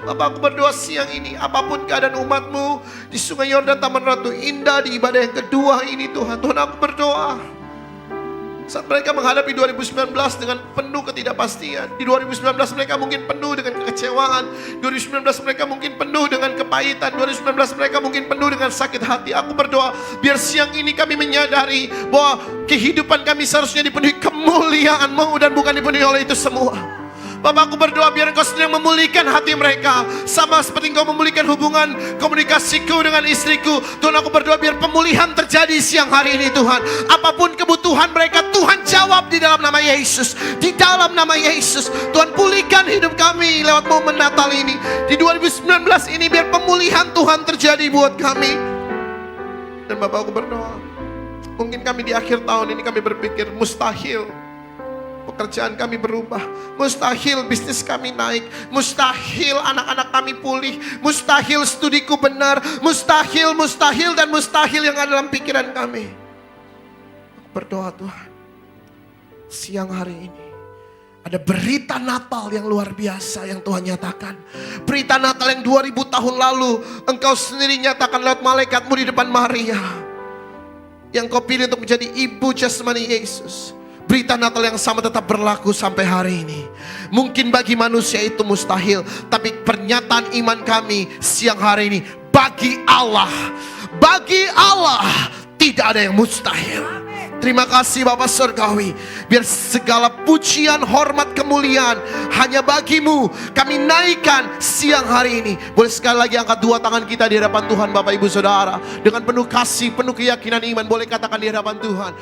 Bapak, aku berdoa siang ini, apapun keadaan umatmu di Sungai Yordan Taman Ratu Indah, di ibadah yang kedua ini Tuhan. Tuhan, aku berdoa saat mereka menghadapi 2019 dengan penuh ketidakpastian. Di 2019 mereka mungkin penuh dengan kekecewaan. 2019 mereka mungkin penuh dengan kepahitan. 2019 mereka mungkin penuh dengan sakit hati. Aku berdoa biar siang ini kami menyadari bahwa kehidupan kami seharusnya dipenuhi kemuliaan-Mu dan bukan dipenuhi oleh itu semua. Bapak, aku berdoa biar Engkau sedang memulihkan hati mereka, sama seperti Engkau memulihkan hubungan komunikasiku dengan istriku. Tuhan, aku berdoa biar pemulihan terjadi siang hari ini Tuhan. Apapun kebutuhan mereka, Tuhan jawab di dalam nama Yesus. Di dalam nama Yesus, Tuhan pulihkan hidup kami lewat momen Natal ini. Di 2019 ini biar pemulihan Tuhan terjadi buat kami. Dan Bapak, aku berdoa, mungkin kami di akhir tahun ini kami berpikir mustahil pekerjaan kami berubah, mustahil bisnis kami naik, mustahil anak-anak kami pulih, mustahil studiku benar, mustahil dan mustahil yang ada dalam pikiran kami. Aku berdoa Tuhan, siang hari ini ada berita Natal yang luar biasa yang Tuhan nyatakan. Berita Natal yang 2000 tahun lalu Engkau sendiri nyatakan lewat malaikat-Mu di depan Maria, yang Kau pilih untuk menjadi ibu jasmani Yesus. Berita Natal yang sama tetap berlaku sampai hari ini. Mungkin bagi manusia itu mustahil, tapi pernyataan iman kami siang hari ini, bagi Allah tidak ada yang mustahil. Terima kasih Bapa Surgawi. Biar segala pujian, hormat, kemuliaan hanya bagi-Mu kami naikkan siang hari ini. Boleh sekali lagi angkat dua tangan kita di hadapan Tuhan Bapak Ibu Saudara. Dengan penuh kasih, penuh keyakinan iman. Boleh katakan di hadapan Tuhan,